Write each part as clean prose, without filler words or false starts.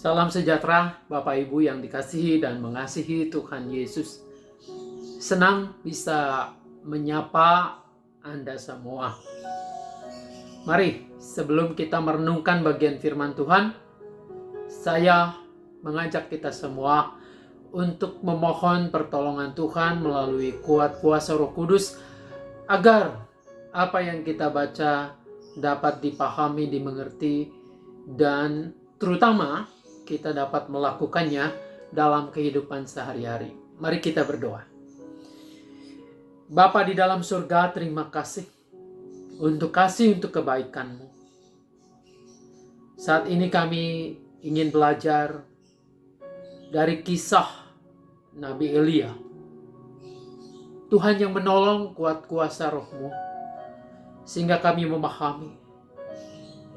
Salam sejahtera Bapak Ibu yang dikasihi dan mengasihi Tuhan Yesus. Senang bisa menyapa Anda semua. Mari sebelum kita merenungkan bagian firman Tuhan, saya mengajak kita semua untuk memohon pertolongan Tuhan melalui kuat kuasa Roh Kudus agar apa yang kita baca dapat dipahami, dimengerti, dan terutama kita dapat melakukannya dalam kehidupan sehari-hari. Mari kita berdoa. Bapa di dalam surga, terima kasih untuk kebaikan-Mu. Saat ini kami ingin belajar dari kisah Nabi Elia. Tuhan yang menolong kuat kuasa Roh-Mu sehingga kami memahami,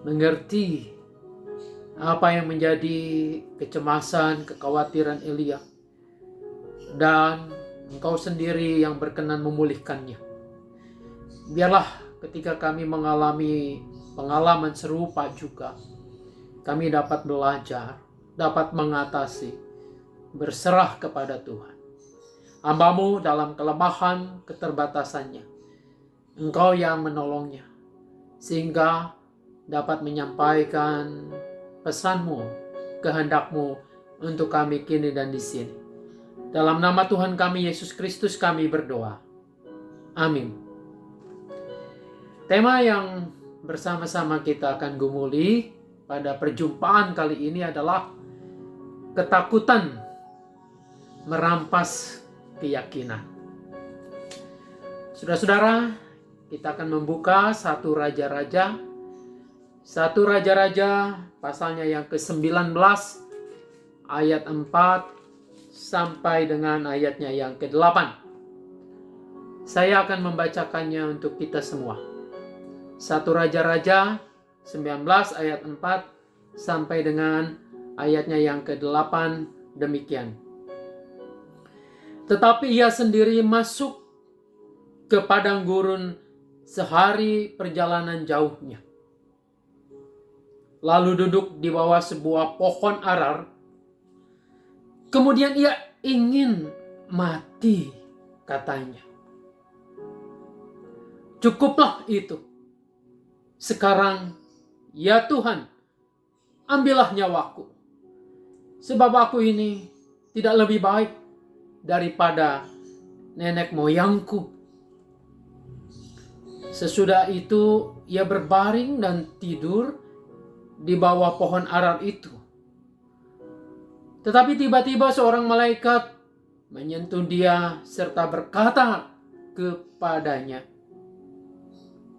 mengerti apa yang menjadi kecemasan, kekhawatiran Elia, dan Engkau sendiri yang berkenan memulihkannya. Biarlah ketika kami mengalami pengalaman serupa juga, kami dapat belajar, dapat mengatasi, berserah kepada Tuhan. Hamba-Mu dalam kelemahan, keterbatasannya, Engkau yang menolongnya, sehingga dapat menyampaikan pesan-Mu, kehendak-Mu untuk kami kini dan di sini. Dalam nama Tuhan kami Yesus Kristus kami berdoa. Amin. Tema yang bersama-sama kita akan gumuli pada perjumpaan kali ini adalah ketakutan merampas keyakinan. Saudara-saudara, kita akan membuka 1 Raja-Raja pasalnya yang ke-19 ayat 4 sampai dengan ayatnya yang ke-8. Saya akan membacakannya untuk kita semua. 1 Raja-Raja 19 ayat 4 sampai dengan ayatnya yang ke-8 demikian. Tetapi ia sendiri masuk ke padang gurun sehari perjalanan jauhnya. Lalu duduk di bawah sebuah pohon arar. Kemudian ia ingin mati, katanya. Cukuplah itu. Sekarang, ya Tuhan, ambillah nyawaku. Sebab aku ini tidak lebih baik daripada nenek moyangku. Sesudah itu, ia berbaring dan tidur di bawah pohon arar itu. Tetapi tiba-tiba seorang malaikat menyentuh dia serta berkata kepadanya,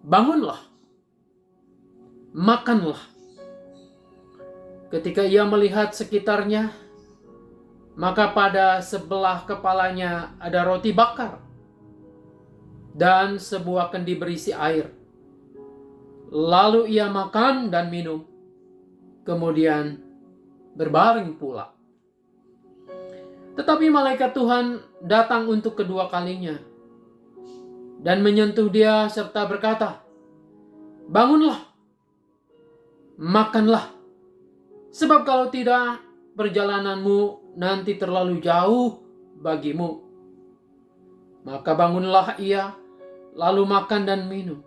"Bangunlah, makanlah." Ketika ia melihat sekitarnya, maka pada sebelah kepalanya ada roti bakar dan sebuah kendi berisi air. Lalu ia makan dan minum, kemudian berbaring pula. Tetapi malaikat Tuhan datang untuk kedua kalinya dan menyentuh dia serta berkata, "Bangunlah, makanlah, sebab kalau tidak perjalananmu nanti terlalu jauh bagimu." Maka bangunlah ia, lalu makan dan minum.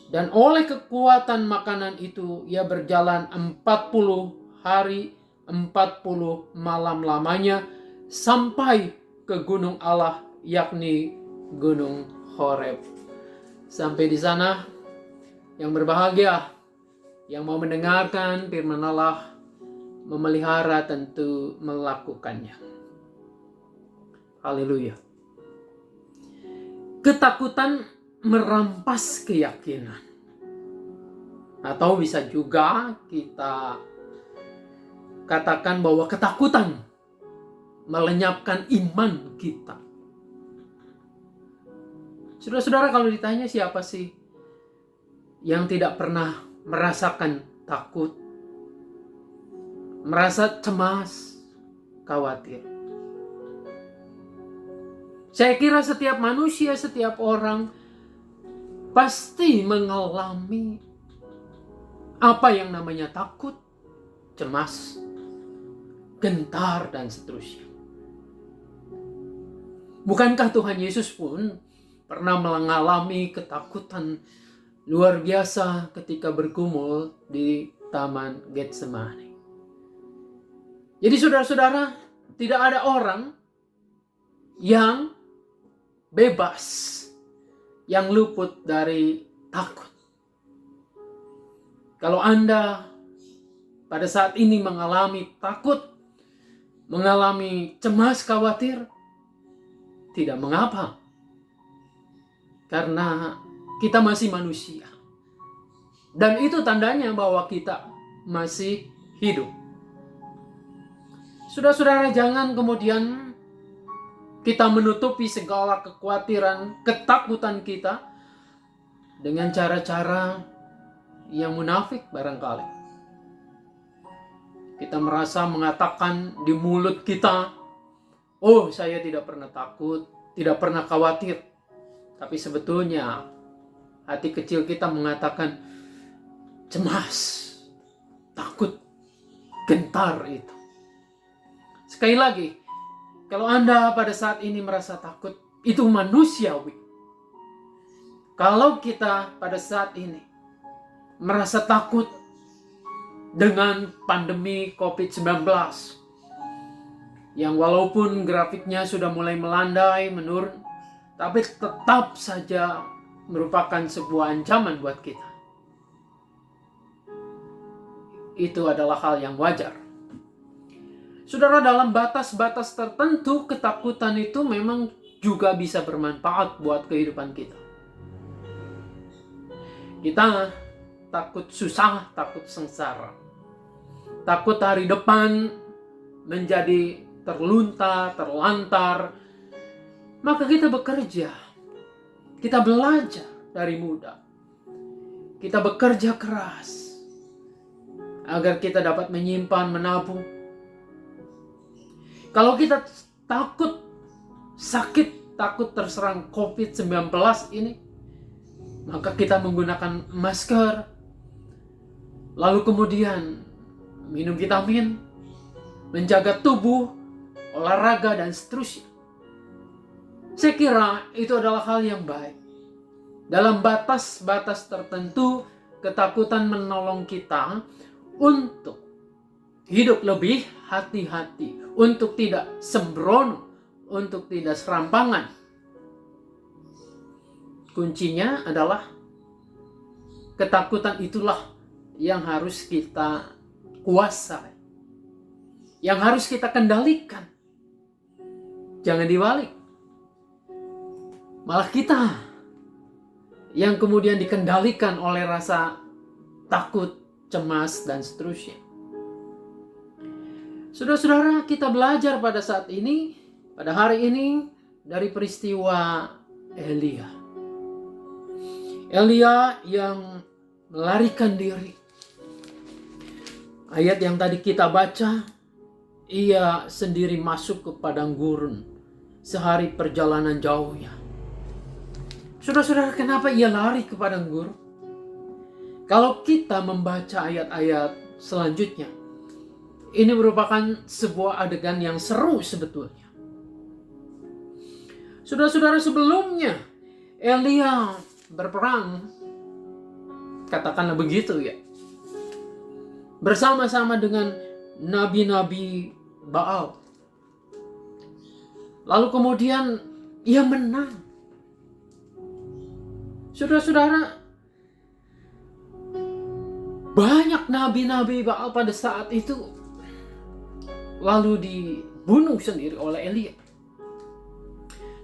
Dan oleh kekuatan makanan itu ia berjalan 40 hari 40 malam lamanya sampai ke gunung Allah, yakni Gunung Horeb. Sampai di sana, yang berbahagia yang mau mendengarkan firman Allah, memelihara tentu melakukannya. Haleluya. Ketakutan merampas keyakinan. Atau bisa juga kita katakan bahwa ketakutan melenyapkan iman kita. Saudara-saudara, kalau ditanya siapa sih yang tidak pernah merasakan takut, merasa cemas, khawatir? Saya kira setiap manusia, setiap orang pasti mengalami apa yang namanya takut, cemas, gentar, dan seterusnya. Bukankah Tuhan Yesus pun pernah mengalami ketakutan luar biasa ketika bergumul di Taman Getsemani? Jadi saudara-saudara, tidak ada orang yang bebas, yang luput dari takut. Kalau Anda pada saat ini mengalami takut, mengalami cemas, khawatir, tidak mengapa. Karena kita masih manusia. Dan itu tandanya bahwa kita masih hidup. Saudara-saudara, jangan kemudian kita menutupi segala kekhawatiran, ketakutan kita dengan cara-cara yang munafik barangkali. Kita merasa mengatakan di mulut kita, oh, saya tidak pernah takut, tidak pernah khawatir. Tapi sebetulnya hati kecil kita mengatakan cemas, takut, gentar itu. Sekali lagi, kalau Anda pada saat ini merasa takut, itu manusiawi. Kalau kita pada saat ini merasa takut dengan pandemi COVID-19, yang walaupun grafiknya sudah mulai melandai, menurun, tapi tetap saja merupakan sebuah ancaman buat kita. Itu adalah hal yang wajar. Saudara, dalam batas-batas tertentu, ketakutan itu memang juga bisa bermanfaat buat kehidupan kita. Kita takut susah, takut sengsara. Takut hari depan menjadi terlunta, terlantar. Maka kita bekerja. Kita belajar dari muda. Kita bekerja keras agar kita dapat menyimpan, menabung. Kalau kita takut sakit, takut terserang COVID-19 ini, maka kita menggunakan masker, lalu kemudian minum vitamin, menjaga tubuh, olahraga, dan seterusnya. Saya kira itu adalah hal yang baik. Dalam batas-batas tertentu, ketakutan menolong kita untuk hidup lebih hati-hati, untuk tidak sembrono, untuk tidak serampangan. Kuncinya adalah ketakutan itulah yang harus kita kuasai, yang harus kita kendalikan. Jangan dibalik. Malah kita yang kemudian dikendalikan oleh rasa takut, cemas, dan seterusnya. Saudara-saudara, kita belajar pada saat ini, pada hari ini, dari peristiwa Elia. Elia yang melarikan diri. Ayat yang tadi kita baca, ia sendiri masuk ke padang gurun sehari perjalanan jauhnya. Saudara-saudara, kenapa ia lari ke padang gurun? Kalau kita membaca ayat-ayat selanjutnya, ini merupakan sebuah adegan yang seru sebetulnya. Saudara-saudara, sebelumnya Elia berperang, katakanlah begitu ya, bersama-sama dengan nabi-nabi Baal. Lalu kemudian ia menang. Saudara-saudara, banyak nabi-nabi Baal pada saat itu lalu dibunuh sendiri oleh Elia.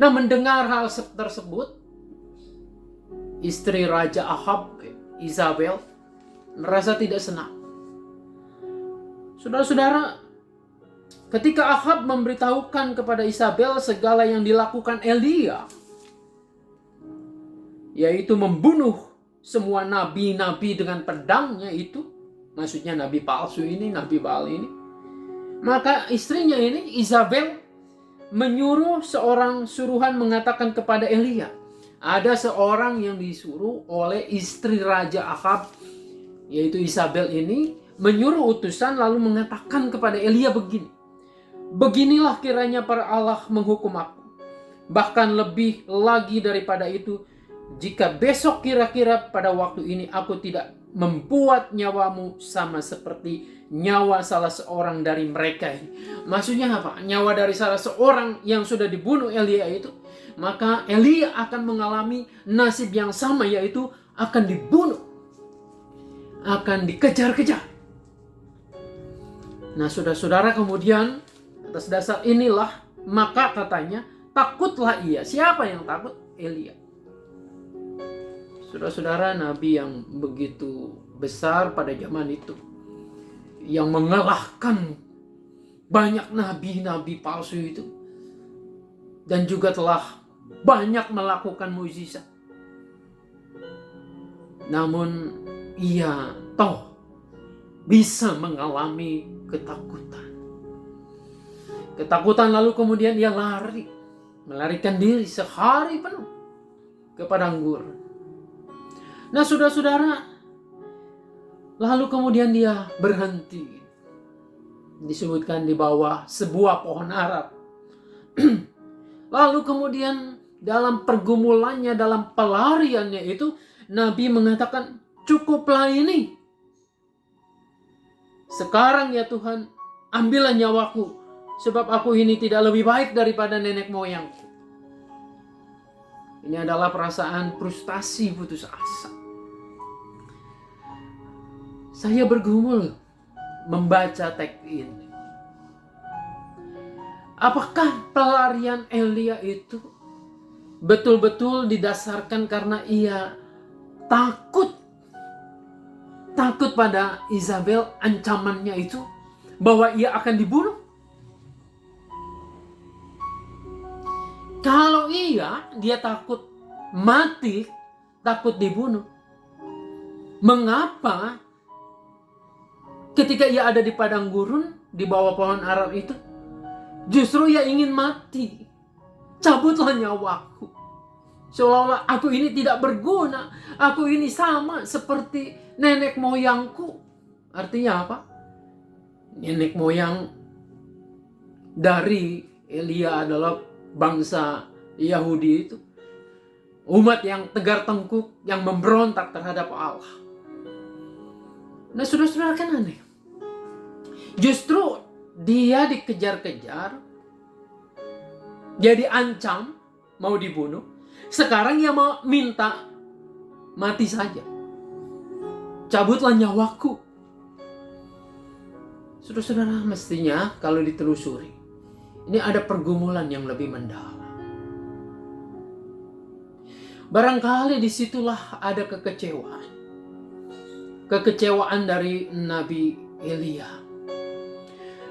Nah, mendengar hal tersebut, istri Raja Ahab, Isabel, merasa tidak senang. Saudara-saudara, ketika Ahab memberitahukan kepada Isabel segala yang dilakukan Elia, yaitu membunuh semua nabi-nabi dengan pedangnya itu, maksudnya nabi palsu ini, nabi Baal ini, maka istrinya ini, Isabel, menyuruh seorang suruhan mengatakan kepada Elia, ada seorang yang disuruh oleh istri Raja Ahab, yaitu Isabel ini, menyuruh utusan lalu mengatakan kepada Elia begini, Beginilah kiranya para Allah menghukum aku. Bahkan lebih lagi daripada itu, jika besok kira-kira pada waktu ini aku tidak membuat nyawamu sama seperti nyawa salah seorang dari mereka ini. Maksudnya apa? Nyawa dari salah seorang yang sudah dibunuh Elia itu, maka Elia akan mengalami nasib yang sama, yaitu akan dibunuh, akan dikejar-kejar. Nah, saudara-saudara, kemudian atas dasar inilah maka katanya takutlah ia. Siapa yang takut? Elia. Saudara-saudara, nabi yang begitu besar pada zaman itu, yang mengalahkan banyak nabi-nabi palsu itu, dan juga telah banyak melakukan mukjizat. Namun ia toh bisa mengalami ketakutan. Ketakutan, lalu kemudian ia melarikan diri sehari penuh ke padang gurun. Nah, saudara-saudara, lalu kemudian dia berhenti. Disebutkan di bawah sebuah pohon ara. Lalu kemudian dalam pergumulannya, dalam pelariannya itu, Nabi mengatakan, cukuplah ini. Sekarang ya Tuhan, ambillah nyawaku, sebab aku ini tidak lebih baik daripada nenek moyangku. Ini adalah perasaan frustasi, putus asa. Saya bergumul membaca teks ini. Apakah pelarian Elia itu betul-betul didasarkan karena ia takut pada Isabel, ancamannya itu bahwa ia akan dibunuh? Kalau dia takut mati, takut dibunuh, mengapa ketika ia ada di padang gurun di bawah pohon ara itu, justru ia ingin mati? Cabutlah nyawaku. Seolah-olah aku ini tidak berguna. Aku ini sama seperti nenek moyangku. Artinya apa? Nenek moyang dari Elia adalah bangsa Yahudi itu. Umat yang tegar tengkuk, yang memberontak terhadap Allah. Nah, saudara-saudara, kan aneh. Justru dia dikejar-kejar, dia diancam, mau dibunuh. Sekarang ia mau minta mati saja. Cabutlah nyawaku. Saudara-saudara, mestinya kalau ditelusuri, ini ada pergumulan yang lebih mendalam. Barangkali disitulah ada kekecewaan. Kekecewaan dari Nabi Elia.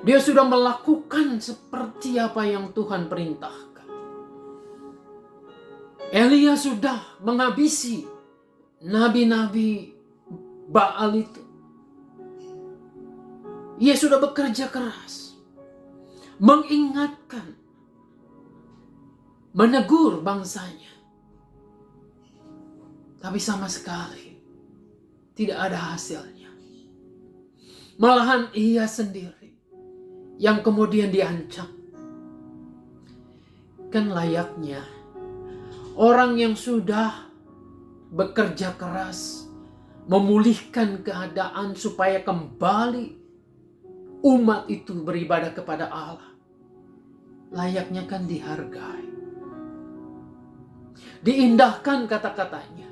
Dia sudah melakukan seperti apa yang Tuhan perintahkan. Elia sudah menghabisi nabi-nabi Baal itu. Ia sudah bekerja keras, mengingatkan, menegur bangsanya. Tapi sama sekali tidak ada hasilnya. Malahan ia sendiri yang kemudian diancam. Kan layaknya orang yang sudah bekerja keras memulihkan keadaan supaya kembali umat itu beribadah kepada Allah. Layaknya kan dihargai, diindahkan kata-katanya,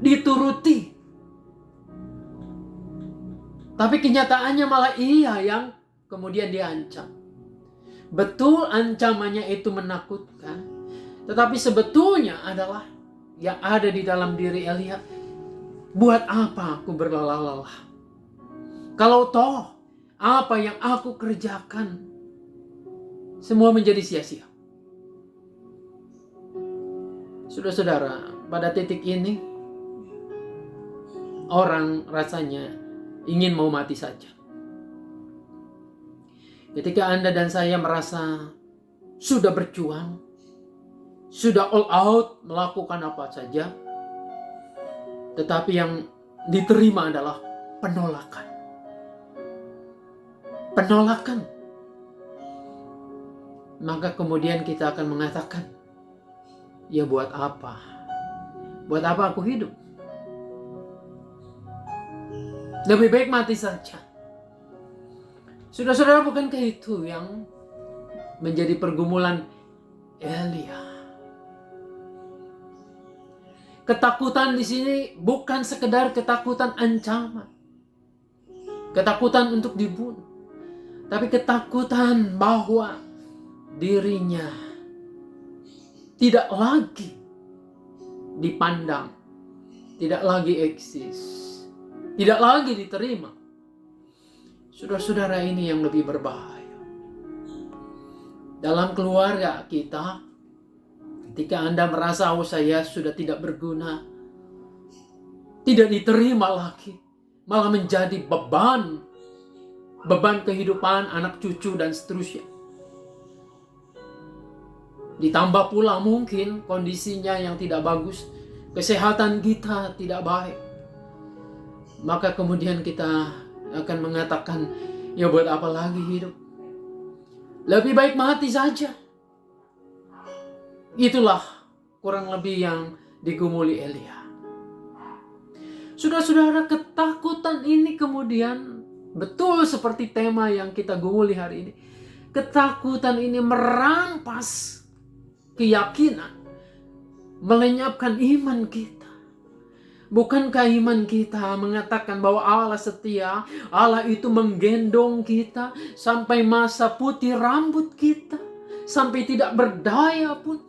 dituruti. Tapi kenyataannya malah ia yang kemudian diancam. Betul ancamannya itu menakutkan, tetapi sebetulnya adalah yang ada di dalam diri Elia, buat apa aku berlelah-lelah? Kalau toh apa yang aku kerjakan semua menjadi sia-sia. Saudara-saudara, pada titik ini orang rasanya ingin mau mati saja. Ketika Anda dan saya merasa sudah berjuang, sudah all out melakukan apa saja, tetapi yang diterima adalah penolakan. Penolakan. maka kemudian kita akan mengatakan, ya buat apa? Buat apa aku hidup? Lebih baik mati saja. Saudara-saudara, bukankah itu yang menjadi pergumulan Elia? Ketakutan di sini bukan sekedar ketakutan ancaman, ketakutan untuk dibunuh, tapi ketakutan bahwa dirinya tidak lagi dipandang, tidak lagi eksis, tidak lagi diterima. Saudara-saudara, ini yang lebih berbahaya. Dalam keluarga kita, ketika Anda merasa, oh saya sudah tidak berguna, tidak diterima lagi, malah menjadi beban kehidupan anak cucu dan seterusnya. Ditambah pula mungkin kondisinya yang tidak bagus, kesehatan kita tidak baik. Maka kemudian kita akan mengatakan, ya buat apa lagi hidup? Lebih baik mati saja. Itulah kurang lebih yang digumuli Elia. Saudara-saudara, ketakutan ini kemudian betul seperti tema yang kita gumuli hari ini. Ketakutan ini merampas keyakinan, melenyapkan iman kita. Bukankah iman kita mengatakan bahwa Allah setia, Allah itu menggendong kita sampai masa putih rambut kita, sampai tidak berdaya pun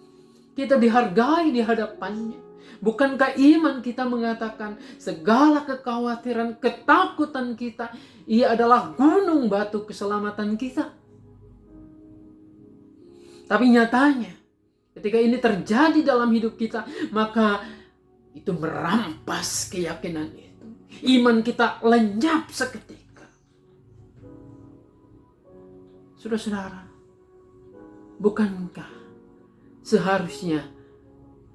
kita dihargai di hadapannya. Bukankah iman kita mengatakan segala kekhawatiran, ketakutan kita, ia adalah gunung batu keselamatan kita. Tapi nyatanya ketika ini terjadi dalam hidup kita, maka itu merampas keyakinan itu. Iman kita lenyap seketika. Saudara-saudara, bukankah seharusnya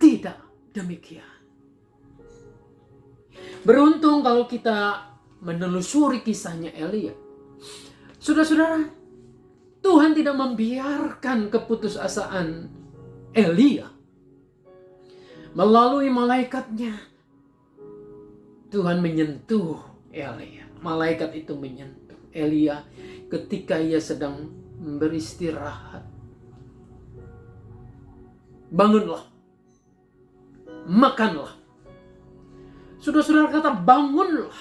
tidak demikian? Beruntung kalau kita menelusuri kisahnya Elia. Saudara-saudara, Tuhan tidak membiarkan keputusasaan Elia. Melalui malaikatnya, Tuhan menyentuh Elia. Malaikat itu menyentuh Elia ketika ia sedang beristirahat. Bangunlah, makanlah. Saudara-saudara, kata bangunlah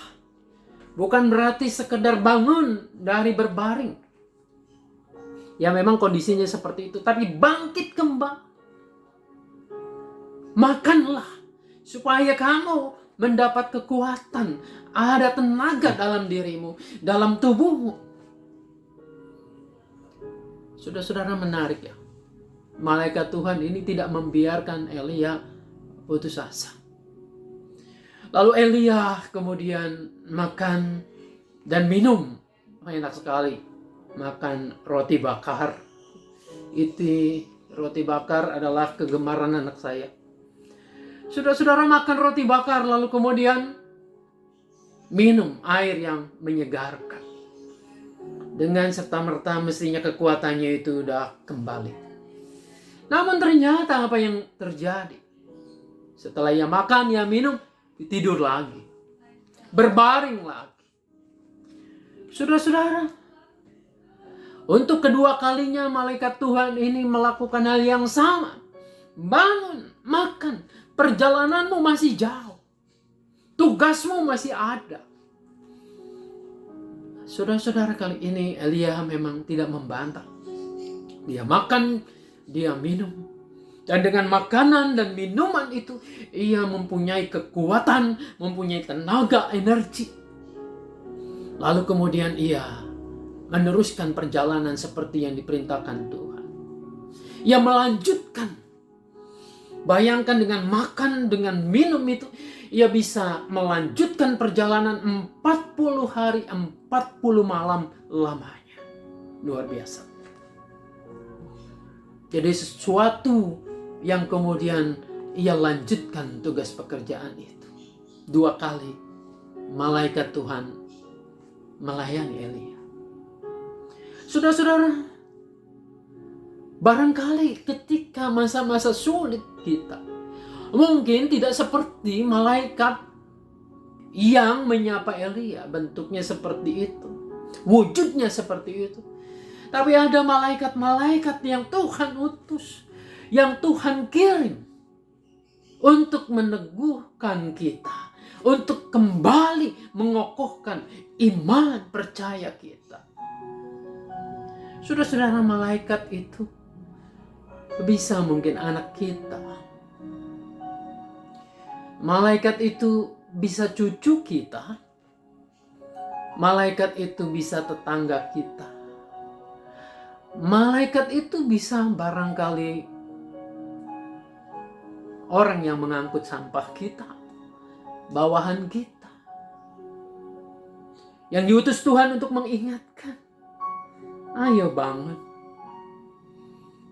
bukan berarti sekedar bangun dari berbaring. Ya memang kondisinya seperti itu, tapi bangkit kembali. Makanlah supaya kamu mendapat kekuatan, ada tenaga dalam dirimu, dalam tubuhmu. Saudara-saudara, menarik ya. Malaikat Tuhan ini tidak membiarkan Elia putus asa. Lalu Elia kemudian makan dan minum. Enak sekali. Makan roti bakar. Itu roti bakar adalah kegemaran anak saya. Saudara-saudara, makan roti bakar lalu kemudian minum air yang menyegarkan. Dengan serta-merta mestinya kekuatannya itu sudah kembali. Namun ternyata apa yang terjadi? Setelah ia makan, ia minum, tidur lagi. Berbaring lagi. Saudara-saudara, untuk kedua kalinya malaikat Tuhan ini melakukan hal yang sama. Bangun, makan. Perjalananmu masih jauh. Tugasmu masih ada. Saudara-saudara, kali ini Elia memang tidak membantah. Dia makan, dia minum. Dan dengan makanan dan minuman itu, ia mempunyai kekuatan, mempunyai tenaga, energi. Lalu kemudian ia meneruskan perjalanan seperti yang diperintahkan Tuhan. Ia melanjutkan. Bayangkan dengan makan, dengan minum itu, ia bisa melanjutkan perjalanan 40 hari, 40 malam lamanya. Luar biasa. Jadi sesuatu yang kemudian ia lanjutkan tugas pekerjaan itu. 2 kali malaikat Tuhan melayani Elia. Saudara-saudara, Barangkali ketika masa-masa sulit kita, mungkin tidak seperti malaikat yang menyapa Elia, bentuknya seperti itu, wujudnya seperti itu. Tapi ada malaikat-malaikat yang Tuhan utus, yang Tuhan kirim untuk meneguhkan kita, untuk kembali mengokohkan iman percaya kita. Saudara-saudara, malaikat itu bisa mungkin anak kita. Malaikat itu bisa cucu kita. Malaikat itu bisa tetangga kita. Malaikat itu bisa barangkali orang yang mengangkut sampah kita, bawahan kita, yang diutus Tuhan untuk mengingatkan, ayo bangun.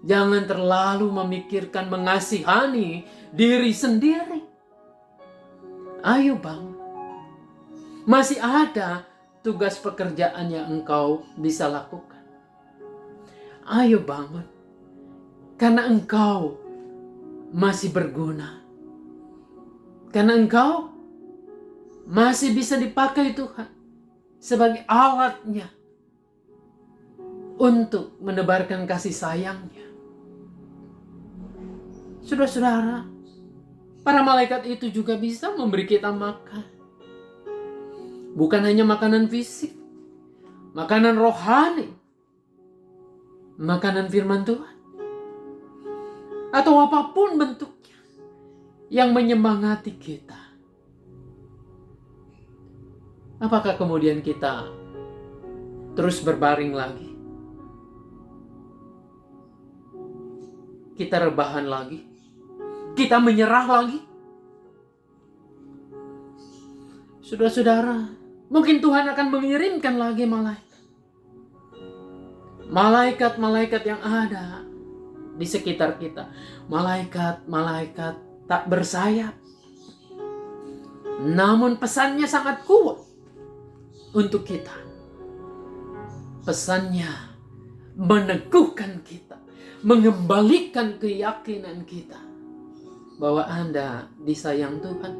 Jangan terlalu memikirkan mengasihani diri sendiri. Ayo bangun. Masih ada tugas pekerjaan yang engkau bisa lakukan. Ayo bangun. Karena engkau masih berguna. Karena engkau masih bisa dipakai Tuhan sebagai alatnya untuk menebarkan kasih sayangnya. Saudara-saudara, para malaikat itu juga bisa memberi kita makan. Bukan hanya makanan fisik, makanan rohani, makanan firman Tuhan, atau apapun bentuknya yang menyemangati kita. Apakah kemudian kita terus berbaring lagi? Kita rebahan lagi? Kita menyerah lagi? Saudara-saudara, mungkin Tuhan akan mengirimkan lagi malaikat. Malaikat-malaikat yang ada di sekitar kita. Malaikat-malaikat tak bersayap. Namun pesannya sangat kuat untuk kita. Pesannya meneguhkan kita, mengembalikan keyakinan kita bahwa Anda disayang Tuhan,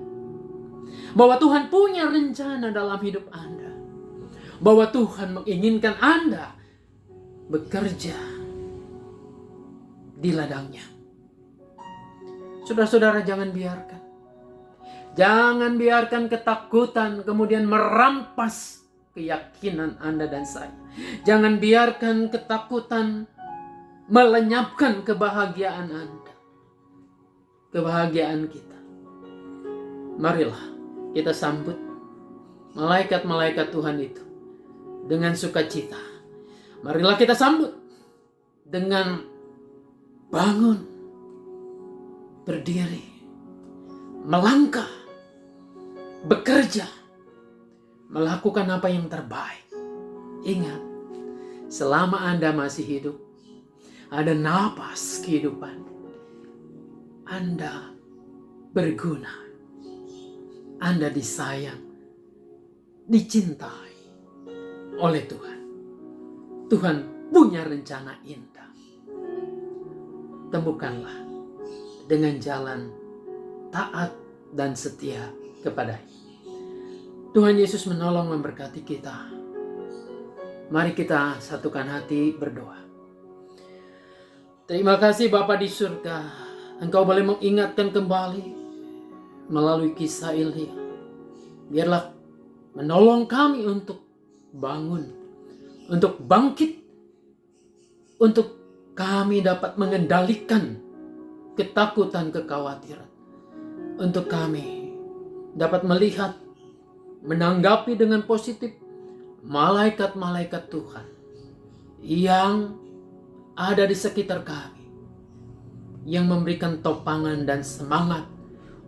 bahwa Tuhan punya rencana dalam hidup Anda, bahwa Tuhan menginginkan Anda bekerja di ladangnya. Saudara-saudara, jangan biarkan ketakutan kemudian merampas keyakinan Anda dan saya. Jangan biarkan ketakutan melenyapkan kebahagiaan Anda, kebahagiaan kita. Marilah kita sambut malaikat-malaikat Tuhan itu dengan sukacita. Marilah kita sambut dengan bangun, berdiri, melangkah, bekerja, melakukan apa yang terbaik. Ingat, selama Anda masih hidup, ada napas kehidupan, Anda berguna, Anda disayang, dicintai oleh Tuhan. Tuhan punya rencana indah. Temukanlah dengan jalan taat dan setia kepada-Nya. Tuhan Yesus menolong memberkati kita. Mari kita satukan hati berdoa. Terima kasih Bapa di surga, Engkau boleh mengingatkan kembali melalui kisah Elia. Biarlah menolong kami untuk bangun, untuk bangkit, untuk kami dapat mengendalikan ketakutan, kekhawatiran. Untuk kami dapat melihat, menanggapi dengan positif malaikat-malaikat Tuhan yang ada di sekitar kami, yang memberikan topangan dan semangat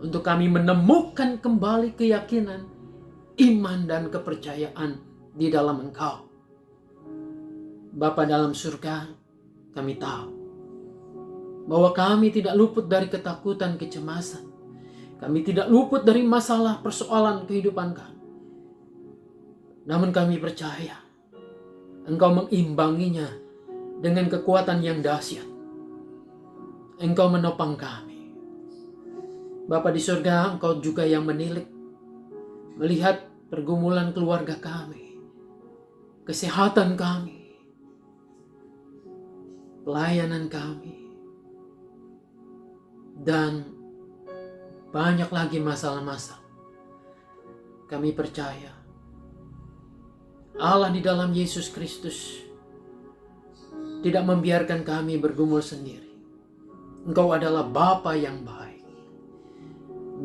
untuk kami menemukan kembali keyakinan, iman dan kepercayaan di dalam Engkau. Bapa dalam surga, kami tahu bahwa kami tidak luput dari ketakutan, kecemasan. Kami tidak luput dari masalah persoalan kehidupan kami. Namun kami percaya Engkau mengimbanginya dengan kekuatan yang dahsyat. Engkau menopang kami. Bapa di surga, Engkau juga yang menilik, melihat pergumulan keluarga kami, kesehatan kami, pelayanan kami, dan banyak lagi masalah-masalah. Kami percaya Allah di dalam Yesus Kristus tidak membiarkan kami bergumul sendiri. Engkau adalah Bapa yang baik,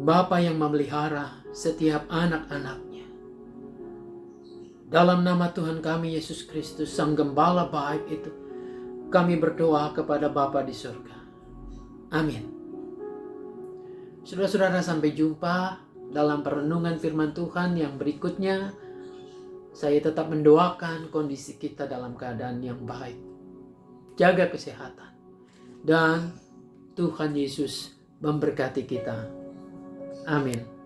Bapa yang memelihara setiap anak-anaknya. Dalam nama Tuhan kami Yesus Kristus, Sang Gembala baik itu, kami berdoa kepada Bapa di surga. Amin. Saudara-saudara, sampai jumpa dalam perenungan firman Tuhan yang berikutnya. Saya tetap mendoakan kondisi kita dalam keadaan yang baik. Jaga kesehatan. Dan Tuhan Yesus memberkati kita. Amin.